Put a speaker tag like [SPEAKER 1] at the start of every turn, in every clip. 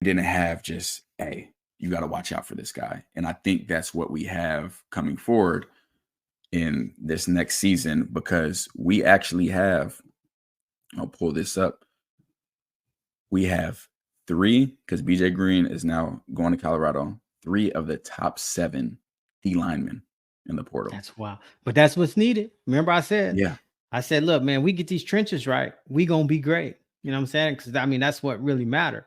[SPEAKER 1] didn't have just, hey, you got to watch out for this guy. And I think that's what we have coming forward in this next season, because we actually have, I'll pull this up. We have three, because BJ Green is now going to Colorado, three of the top 7 D linemen in the portal.
[SPEAKER 2] That's wild. But that's what's needed. Remember
[SPEAKER 1] Yeah.
[SPEAKER 2] I said, look, man, we get these trenches right, we gonna be great. You know what I'm saying? Because I mean, that's what really matters.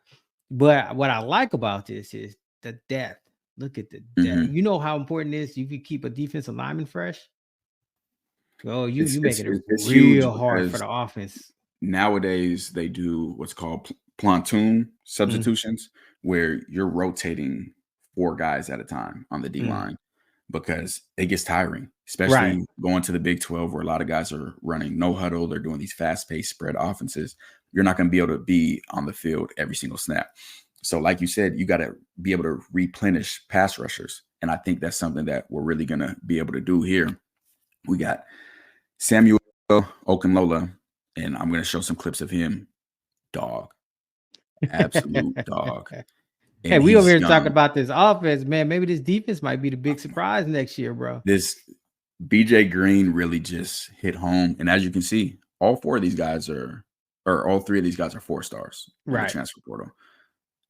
[SPEAKER 2] But what I like about this is the depth. Look at the depth.
[SPEAKER 1] Mm-hmm.
[SPEAKER 2] You know how important it is you could keep a defensive lineman fresh. Oh,
[SPEAKER 1] It's,
[SPEAKER 2] you
[SPEAKER 1] it's,
[SPEAKER 2] making it
[SPEAKER 1] it's huge
[SPEAKER 2] real hard for
[SPEAKER 1] because
[SPEAKER 2] the offense.
[SPEAKER 1] nowadays they do what's called platoon
[SPEAKER 2] Mm,
[SPEAKER 1] substitutions, where you're rotating 4 guys at a time on the D
[SPEAKER 2] mm.
[SPEAKER 1] line, because it gets tiring,
[SPEAKER 2] Right.
[SPEAKER 1] especially going to the Big 12, where a lot of guys are running no huddle. They're doing these fast-paced spread offenses. You're not going to be able to be on the field every single snap. So like you said, you got to be able to replenish pass rushers. And I think that's something that we're really going to be able to do here. We got Samuel Okunlola, and I'm going to show some clips of him. Dog. Absolute dog.
[SPEAKER 2] Hey,
[SPEAKER 1] And
[SPEAKER 2] we over
[SPEAKER 1] he's
[SPEAKER 2] here talking
[SPEAKER 1] young.
[SPEAKER 2] about this offense, man. Maybe this defense might be the big surprise next year, bro.
[SPEAKER 1] This BJ Green really just hit home. And as you can see, all 4 of these guys are, or all 3 of these guys are 4 stars in the
[SPEAKER 2] Right.
[SPEAKER 1] transfer portal.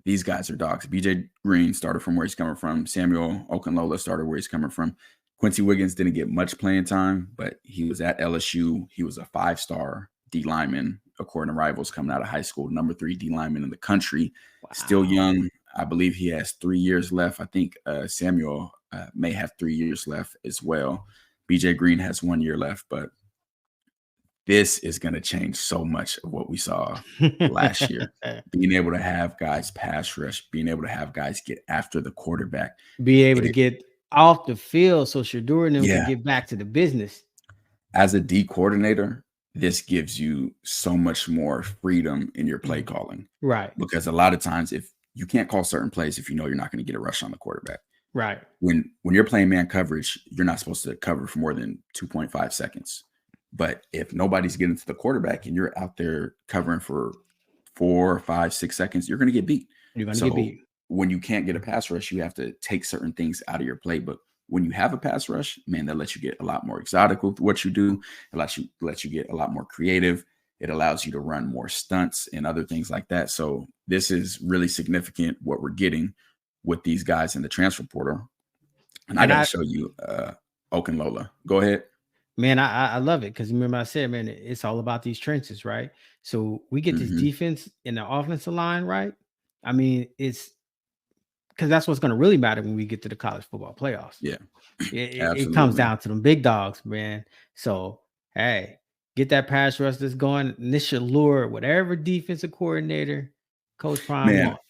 [SPEAKER 1] These guys are dogs. BJ Green started from where he's coming from. Samuel Okunlola started where he's coming from. Quincy Wiggins didn't get much playing time, but he was at LSU. He was a 5-star D lineman, according to Rivals, coming out of high school, number 3 D lineman in the country. Still
[SPEAKER 2] Wow.
[SPEAKER 1] young. I believe he has 3 years left. I think Samuel may have 3 years left as well. BJ Green has 1 year left, but this is going to change so much of what we saw last year. Being able to have guys pass rush, being able to have guys get after the quarterback.
[SPEAKER 2] Be able to get off the field so Shador and them can
[SPEAKER 1] Yeah.
[SPEAKER 2] get back to the business.
[SPEAKER 1] As a D coordinator, this gives you so much more freedom in your play calling.
[SPEAKER 2] Right.
[SPEAKER 1] Because a lot of times, if you can't call certain plays, if you know you're not going to get a rush on the quarterback.
[SPEAKER 2] Right.
[SPEAKER 1] When you're playing man coverage, you're not supposed to cover for more than 2.5 seconds. But if nobody's getting to the quarterback and you're out there covering for 4, 5, 6 seconds, you're going to get beat.
[SPEAKER 2] You're going to get beat.
[SPEAKER 1] When you can't get a pass rush, you have to take certain things out of your playbook. When you have a pass rush, man, that lets you get a lot more exotic with what you do. It lets you get a lot more creative. It allows you to run more stunts and other things like that. So this is really significant what we're getting with these guys in the transfer portal. And I got to show you Okunlola. Go ahead.
[SPEAKER 2] Man, I love it because remember I said, man, it's all about these trenches, right? So we get this defense in the offensive line, right? I mean, it's because that's what's going to really matter when we get to the college football playoffs.
[SPEAKER 1] Yeah,
[SPEAKER 2] it comes down to them big dogs, man. So hey, get that pass rush that's going. And this should lure whatever defensive coordinator Coach Prime wants.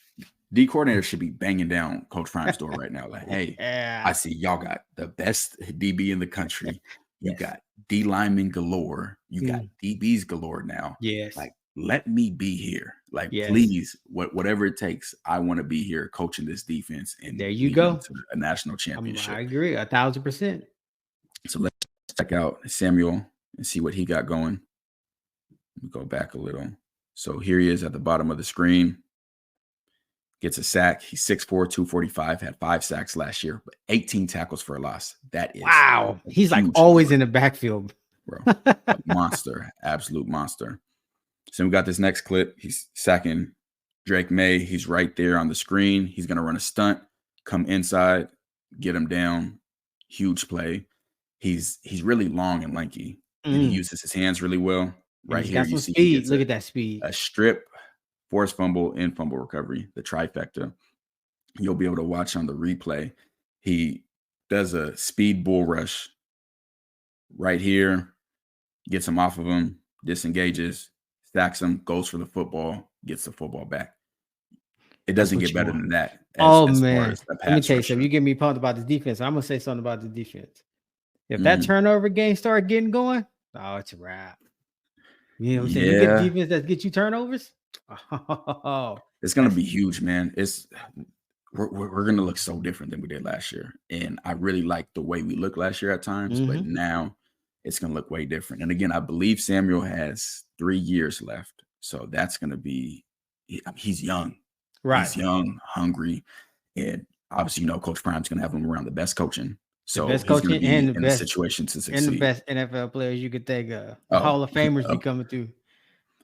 [SPEAKER 1] D coordinator should be banging down Coach Prime's door right now. Like, hey, I see y'all got the best DB in the country. You got D linemen galore. You got DBs galore now.
[SPEAKER 2] Yes.
[SPEAKER 1] Like, let me be here. Like, please, whatever it takes, I want to be here coaching this defense. And
[SPEAKER 2] there you go.
[SPEAKER 1] To a national championship.
[SPEAKER 2] I agree 1,000%.
[SPEAKER 1] So let's check out Samuel and see what he got going. Let me go back a little. So here he is at the bottom of the screen. Gets a sack. He's 6'4", 245, had 5 sacks last year, but 18 tackles for a loss. That is
[SPEAKER 2] wow. He's like always in the backfield.
[SPEAKER 1] Bro, a monster, absolute monster. So we got this next clip. He's sacking Drake May. He's right there on the screen. He's going to run a stunt, come inside, get him down. Huge play. He's really long and lanky, and he uses his hands really well. Right here, you see
[SPEAKER 2] speed. Look at that speed.
[SPEAKER 1] A strip, forced fumble, and fumble recovery, the trifecta. You'll be able to watch on the replay. He does a speed bull rush right here, gets him off of him, disengages, stacks him, goes for the football, gets the football back. It doesn't get better than that.
[SPEAKER 2] As man. Let me tell you something. You get me pumped about the defense. I'm going to say something about the defense. If that turnover game start getting going, oh, it's a wrap. You know what I'm saying? You get a defense that gets you turnovers. Oh,
[SPEAKER 1] it's going to be huge, man. We're going to look so different than we did last year. And I really liked the way we looked last year at times, but now it's going to look way different. And again, I believe Samuel has 3 years left. So that's going to be, he's young.
[SPEAKER 2] Right.
[SPEAKER 1] He's young, hungry, and obviously, Coach Prime's going to have him around the best coaching.
[SPEAKER 2] The
[SPEAKER 1] So
[SPEAKER 2] best
[SPEAKER 1] he's going to
[SPEAKER 2] coaching
[SPEAKER 1] be
[SPEAKER 2] and the
[SPEAKER 1] in a
[SPEAKER 2] best
[SPEAKER 1] situation to
[SPEAKER 2] and the
[SPEAKER 1] succeed.
[SPEAKER 2] best NFL players you could think of. The
[SPEAKER 1] Oh,
[SPEAKER 2] Hall of Famers be coming through.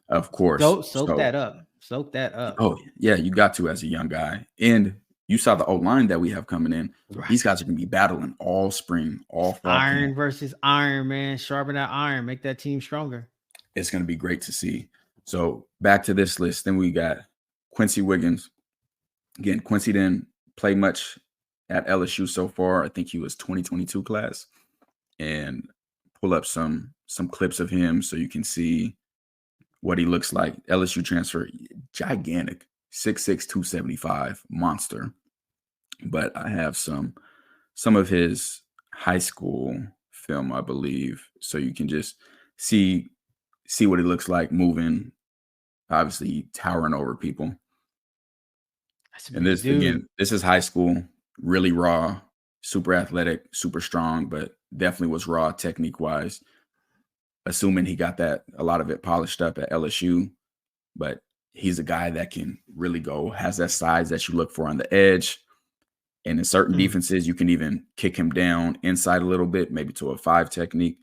[SPEAKER 1] Of course.
[SPEAKER 2] Soak that up. Soak that up.
[SPEAKER 1] Oh, yeah, you got to as a young guy. And you saw the O-line that we have coming in.
[SPEAKER 2] Right.
[SPEAKER 1] These guys are going to be battling all spring, all fall
[SPEAKER 2] Iron
[SPEAKER 1] camp.
[SPEAKER 2] versus iron, man. Sharpen that iron. Make that team stronger.
[SPEAKER 1] It's going to be great to see. So back to this list. Then we got Quincy Wiggins. Again, Quincy didn't play much at LSU so far. I think he was 2022 class. And pull up some clips of him so you can see what he looks like. LSU transfer, gigantic, 6'6", 275, monster. But I have some of his high school film, I believe, so you can just see what he looks like moving, obviously towering over people. And this, again, this is high school, really raw, super athletic, super strong, but definitely was raw technique-wise. Assuming he got a lot of it polished up at LSU, but he's a guy that can really go, has that size that you look for on the edge. And in certain defenses, you can even kick him down inside a little bit, maybe to a 5 technique.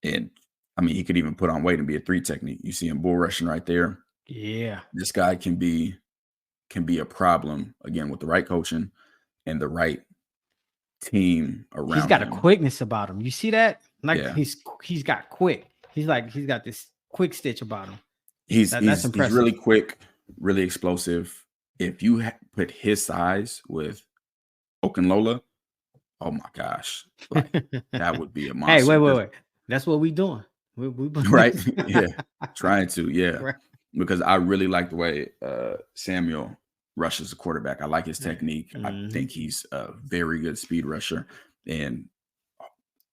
[SPEAKER 1] And I mean, he could even put on weight and be a 3 technique. You see him bull rushing right there.
[SPEAKER 2] Yeah.
[SPEAKER 1] This guy can be a problem, again, with the right coaching and the right team around him.
[SPEAKER 2] He's got a quickness about him. You see that? Like, yeah. He's got quick. He's got this quick stitch about him.
[SPEAKER 1] He's really quick, really explosive. If you put his size with Okunlola, oh my gosh, like that would be a monster.
[SPEAKER 2] Hey, wait. That's what we doing. We
[SPEAKER 1] right? Yeah, trying to, yeah. Right. Because I really like the way Samuel rushes the quarterback. I like his technique. I think he's a very good speed rusher, and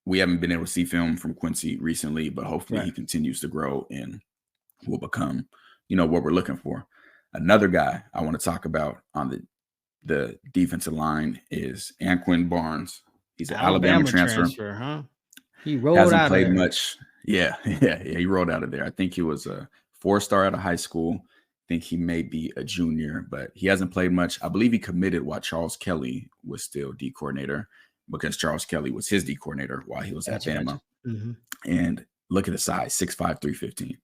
[SPEAKER 1] we haven't been able to see film from Quincy recently, but hopefully he continues to grow and will become, what we're looking for. Another guy I want to talk about on the defensive line is Anquin Barnes. He's an Alabama transfer.
[SPEAKER 2] Huh? He rolled
[SPEAKER 1] Hasn't
[SPEAKER 2] out
[SPEAKER 1] played
[SPEAKER 2] of there.
[SPEAKER 1] much. Yeah. He rolled out of there. I think he was a 4-star out of high school. I think he may be a junior, but he hasn't played much. I believe he committed while Charles Kelly was still D coordinator, because Charles Kelly was his D coordinator while he was at Bama. And look at the size, 6'5", 315.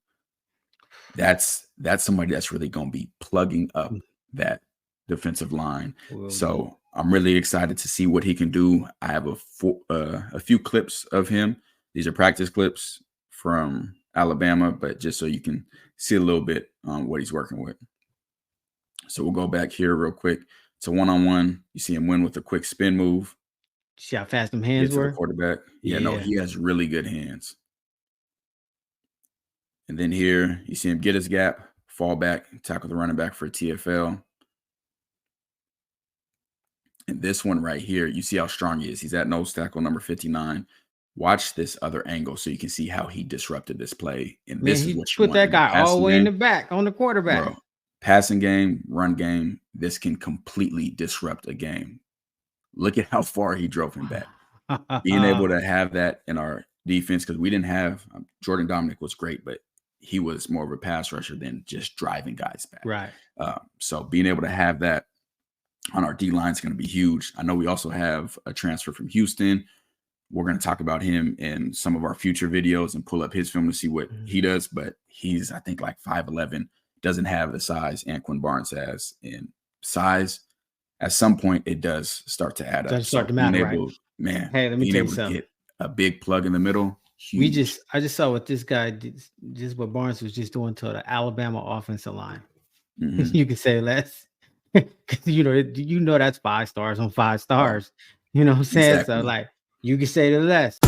[SPEAKER 1] That's somebody that's really going to be plugging up that defensive line. So I'm really excited to see what he can do. I have a few clips of him. These are practice clips from Alabama, but just so you can see a little bit on what he's working with. So we'll go back here real quick. It's a one-on-one. You see him win with a quick spin move.
[SPEAKER 2] See how fast them hands were?
[SPEAKER 1] The quarterback. Yeah, no, he has really good hands. And then here, you see him get his gap, fall back, tackle the running back for a TFL. And this one right here, you see how strong he is. He's at nose tackle number 59. Watch this other angle so you can see how he disrupted this play. And this is what you
[SPEAKER 2] put that guy all the way in the back on the quarterback.
[SPEAKER 1] Bro, passing game, run game, this can completely disrupt a game. Look at how far he drove him back. Being able to have that in our defense, because we didn't have Jordan Dominic was great, but he was more of a pass rusher than just driving guys back.
[SPEAKER 2] Right.
[SPEAKER 1] So being able to have that on our D-line is going to be huge. I know we also have a transfer from Houston. We're going to talk about him in some of our future videos and pull up his film to see what he does. But he's, I think, like 5'11", doesn't have the size Anquin Barnes has. And size, at some point, it does start to add up.
[SPEAKER 2] Does start to matter, right?
[SPEAKER 1] Man,
[SPEAKER 2] hey, let me tell you something.
[SPEAKER 1] Get a big plug in the middle. Huge.
[SPEAKER 2] I just saw what this guy did, just what Barnes was just doing to the Alabama offensive line. You can say less. you know that's 5 stars on 5 stars. You know what I'm saying? Exactly. So like you can say the less.